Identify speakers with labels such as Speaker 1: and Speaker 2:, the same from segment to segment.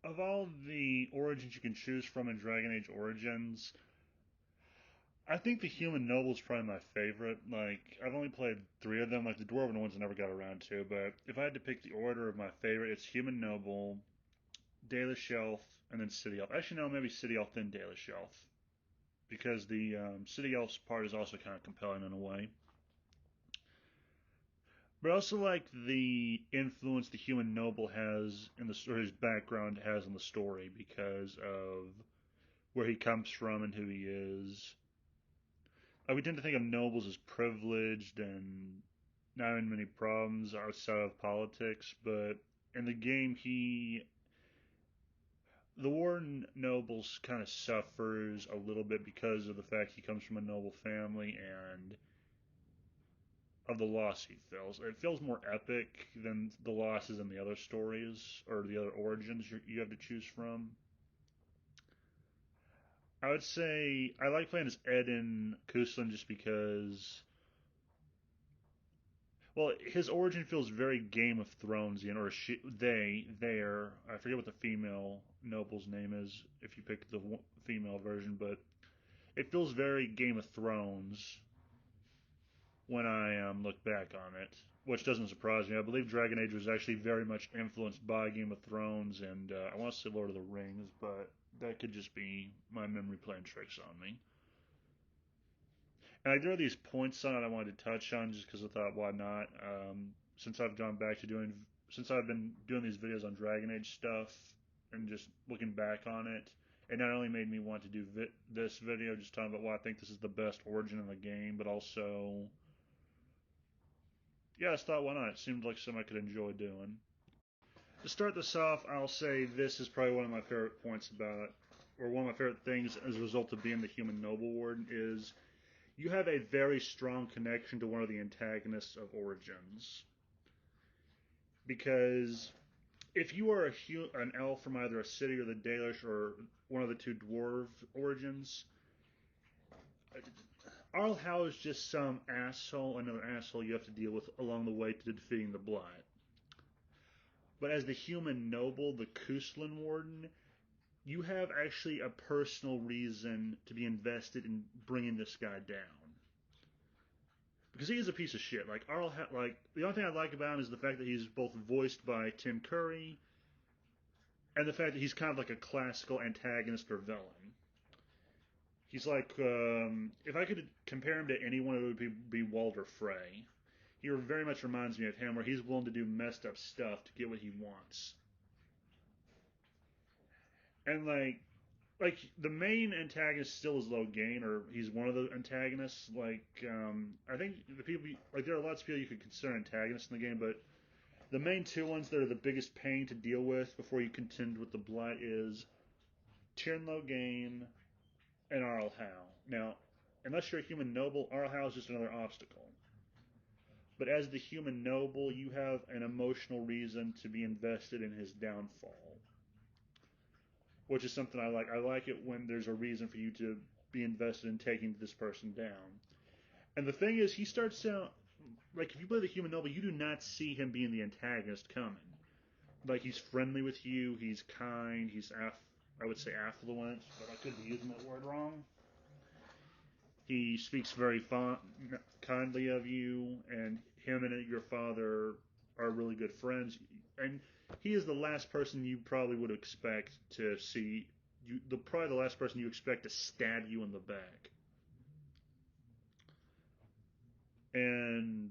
Speaker 1: Of all the origins you can choose from in Dragon Age Origins, I think the human noble is probably my favorite. Like, I've only played three of them. Like, the dwarven ones I never got around to. But if I had to pick the order of my favorite, it's human noble, Dalish elf, and then city elf. Actually, no, maybe city elf then Dalish elf, because the city elf's part is also kind of compelling in a way. But I also like the influence the human noble has in the story, his background has in the story, because of where he comes from and who he is. We tend to think of nobles as privileged and not having many problems outside of politics, but in the game, the Warden nobles kind of suffers a little bit because of the fact he comes from a noble family and of the loss he feels. It feels more epic than the losses in the other stories or the other origins you have to choose from. I would say I like playing as Eden Kuslan just because, well, his origin feels very Game of Thronesian, or they're, I forget what the female noble's name is if you pick the female version, but it feels very Game of Thrones when I look back on it, which doesn't surprise me. I believe Dragon Age was actually very much influenced by Game of Thrones, and I want to say Lord of the Rings, but that could just be my memory playing tricks on me. And there are these points on it I wanted to touch on just because I thought, why not? Since I've gone back to since I've been doing these videos on Dragon Age stuff and just looking back on it, it not only made me want to do this video, just talking about why I think this is the best origin in the game, but also, yeah, I just thought, why not? It seemed like something I could enjoy doing. To start this off, I'll say this is probably one of my favorite points about it, or one of my favorite things as a result of being the human noble warden is you have a very strong connection to one of the antagonists of Origins. Because if you are an elf from either a city or the Dalish or one of the two dwarf origins, Arl Howe is just some asshole, another asshole you have to deal with along the way to defeating the Blight. But as the human noble, the Kuslan Warden, you have actually a personal reason to be invested in bringing this guy down. Because he is a piece of shit. Like the only thing I like about him is the fact that he's both voiced by Tim Curry, and the fact that he's kind of like a classical antagonist or villain. He's like, if I could compare him to anyone, it would be Walder Frey. He very much reminds me of him, where he's willing to do messed up stuff to get what he wants. And like the main antagonist still is Logain, or he's one of the antagonists. I think the people there are lots of people you could consider antagonists in the game, but the main two ones that are the biggest pain to deal with before you contend with the Blight is Tyrn Logain and Arl Howe. Now, unless you're a human noble, Arl Howe is just another obstacle. But as the human noble, you have an emotional reason to be invested in his downfall, which is something I like. I like it when there's a reason for you to be invested in taking this person down. And the thing is, he starts out like if you play the human noble, you do not see him being the antagonist coming. Like he's friendly with you, he's kind, I would say affluent, but I could be using that word wrong. He speaks very kindly of you, and him and your father are really good friends. And he is the last person you probably would expect to see. Probably the last person you expect to stab you in the back. And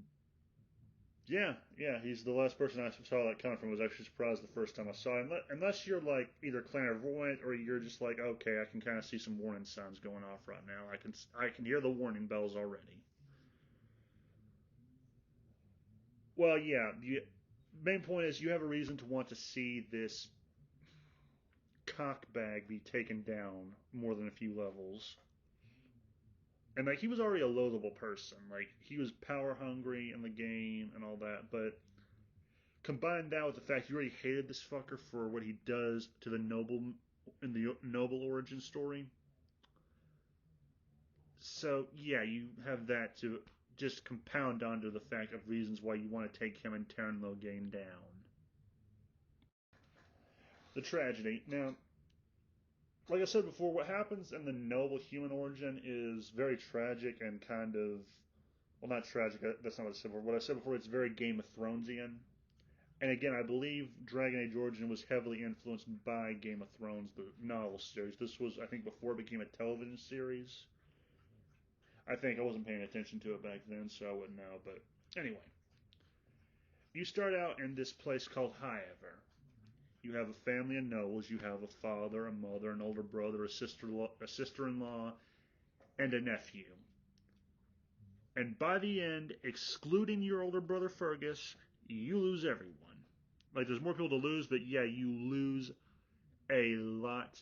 Speaker 1: yeah, he's the last person I saw that coming from. I was actually surprised the first time I saw him. Unless you're like either clairvoyant or you're just like, okay, I can kind of see some warning signs going off right now. I can hear the warning bells already. Well, yeah. The main point is you have a reason to want to see this cockbag be taken down more than a few levels. And like he was already a loathable person. Like he was power hungry in the game and all that, but combine that with the fact you already hated this fucker for what he does to the noble in the noble origin story. So yeah, you have that to just compound onto the fact of reasons why you want to take him and Terran Logain down. the tragedy. Now, like I said before, what happens in the noble human origin is very tragic and kind of, well, not tragic. That's not what I said before. What I said before, it's very Game of Thronesian. And again, I believe Dragon Age Origin was heavily influenced by Game of Thrones, the novel series. This was, I think, before it became a television series. I think I wasn't paying attention to it back then, so I wouldn't know. But anyway, you start out in this place called Highever. You have a family of nobles. You have a father, a mother, an older brother, a sister-in-law, and a nephew. And by the end, excluding your older brother Fergus, you lose everyone. Like, there's more people to lose, but yeah, you lose a lot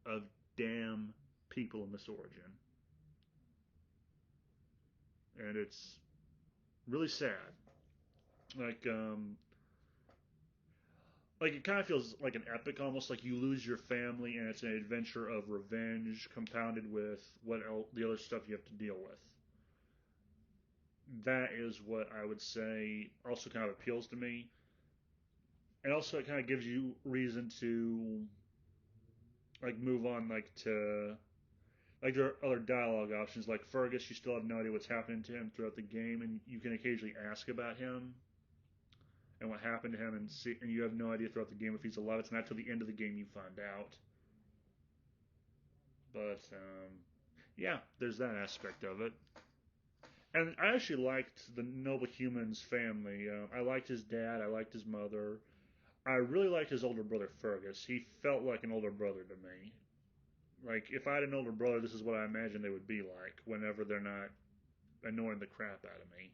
Speaker 1: of damn people in this origin. And it's really sad. Like, like it kind of feels like an epic, almost like you lose your family, and it's an adventure of revenge compounded with the other stuff you have to deal with. That is what I would say also kind of appeals to me, and also it kind of gives you reason to like move on, like to like there are other dialogue options. Like Fergus, you still have no idea what's happening to him throughout the game, and you can occasionally ask about him and what happened to him, and you have no idea throughout the game if he's alive. It's not till the end of the game you find out. But yeah, there's that aspect of it. And I actually liked the Noble Human's family. I liked his dad. I liked his mother. I really liked his older brother Fergus. He felt like an older brother to me. Like if I had an older brother, this is what I imagine they would be like whenever they're not annoying the crap out of me.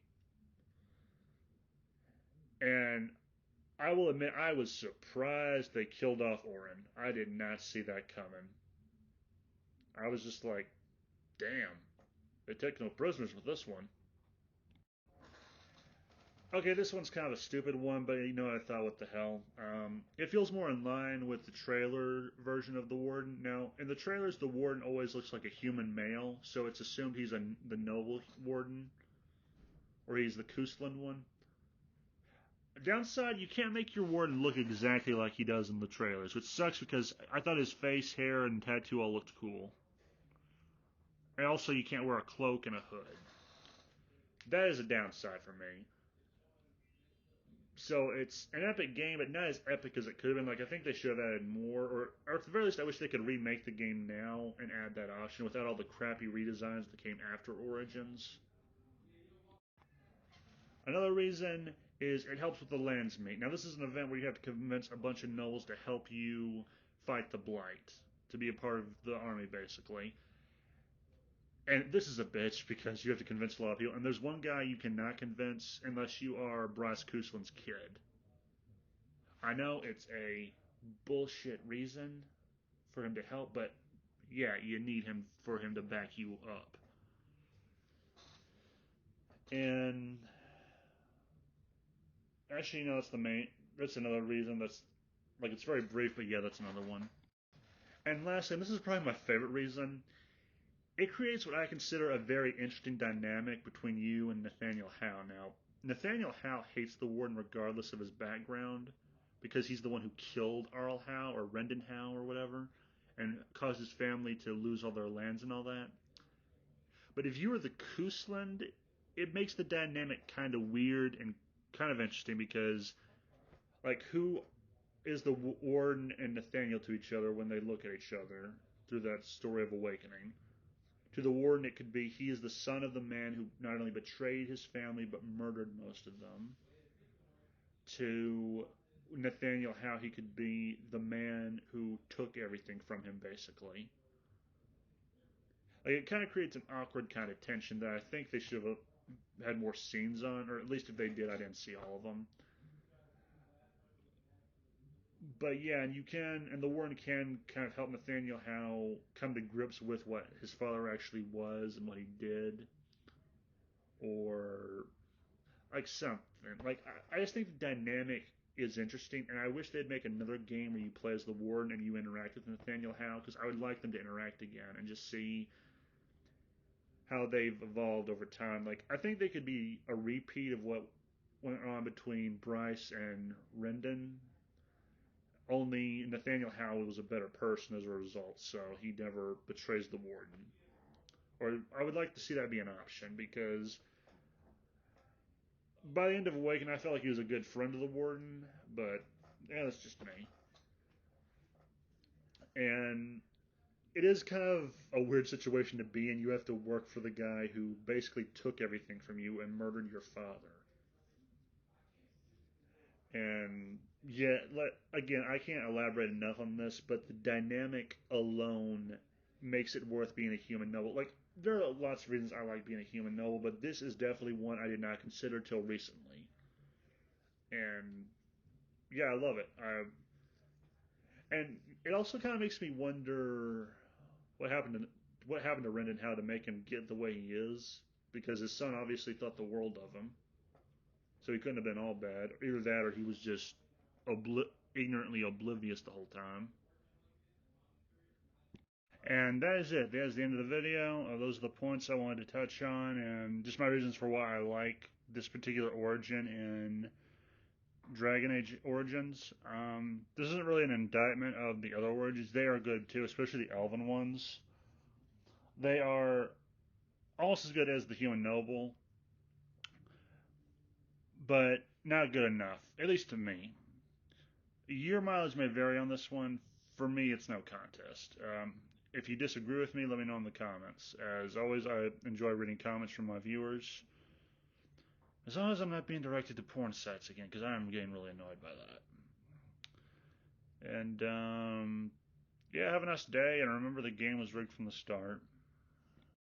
Speaker 1: And I will admit, I was surprised they killed off Orin. I did not see that coming. I was just like, damn, they take no prisoners with this one. Okay, this one's kind of a stupid one, but you know, I thought, what the hell? It feels more in line with the trailer version of the Warden. Now, in the trailers, the Warden always looks like a human male, so it's assumed he's the noble Warden, or he's the Coastland one. Downside, you can't make your Warden look exactly like he does in the trailers, which sucks because I thought his face, hair, and tattoo all looked cool. And also, you can't wear a cloak and a hood. That is a downside for me. So it's an epic game, but not as epic as it could have been. Like I think they should have added more, or at the very least, I wish they could remake the game now and add that option without all the crappy redesigns that came after Origins. Another reason is it helps with the lands meet. Now this is an event where you have to convince a bunch of nobles to help you fight the Blight, to be a part of the army, basically. And this is a bitch because you have to convince a lot of people. And there's one guy you cannot convince unless you are Bryce Cousland's kid. I know it's a bullshit reason for him to help, but yeah, you need him for him to back you up. And actually, that's the main. That's another reason. That's like it's very brief, but yeah, that's another one. And lastly, and this is probably my favorite reason, it creates what I consider a very interesting dynamic between you and Nathaniel Howe. Now, Nathaniel Howe hates the Warden regardless of his background because he's the one who killed Arl Howe or Rendon Howe or whatever and caused his family to lose all their lands and all that. But if you were the Coastland, it makes the dynamic kind of weird and kind of interesting because, like, who is the Warden and Nathaniel to each other when they look at each other through that story of awakening? To the Warden, it could be he is the son of the man who not only betrayed his family but murdered most of them. To Nathaniel, how he could be the man who took everything from him, basically. Like, it kind of creates an awkward kind of tension that I think they should have had more scenes on, or at least if they did, I didn't see all of them. But yeah, and the Warden can kind of help Nathaniel Howe come to grips with what his father actually was and what he did, or like something. Like I just think the dynamic is interesting, and I wish they'd make another game where you play as the Warden and you interact with Nathaniel Howe, because I would like them to interact again and just see how they've evolved over time. Like I think they could be a repeat of what went on between Bryce and Rendon, only Nathaniel Howell was a better person as a result, so he never betrays the Warden. Or I would like to see that be an option because by the end of Awakening, I felt like he was a good friend of the Warden, but yeah, that's just me. And it is kind of a weird situation to be in. You have to work for the guy who basically took everything from you and murdered your father. And yeah, again, I can't elaborate enough on this, but the dynamic alone makes it worth being a human noble. Like, there are lots of reasons I like being a human noble, but this is definitely one I did not consider till recently. And yeah, I love it. And it also kind of makes me wonder what happened to Ren and how to make him get the way he is, because his son obviously thought the world of him, so he couldn't have been all bad. Either that, or he was just ignorantly oblivious the whole time. And that is it. That is the end of the video. Those are the points I wanted to touch on, and just my reasons for why I like this particular origin in Dragon Age Origins. This isn't really an indictment of the other origins. They are good too, especially the Elven ones. They are almost as good as the Human Noble, but not good enough, at least to me. Your mileage may vary on this one. For me, it's no contest. If you disagree with me, let me know in the comments. As always, I enjoy reading comments from my viewers. As long as I'm not being directed to porn sites again, because I am getting really annoyed by that. And, yeah, have a nice day, and remember the game was rigged from the start.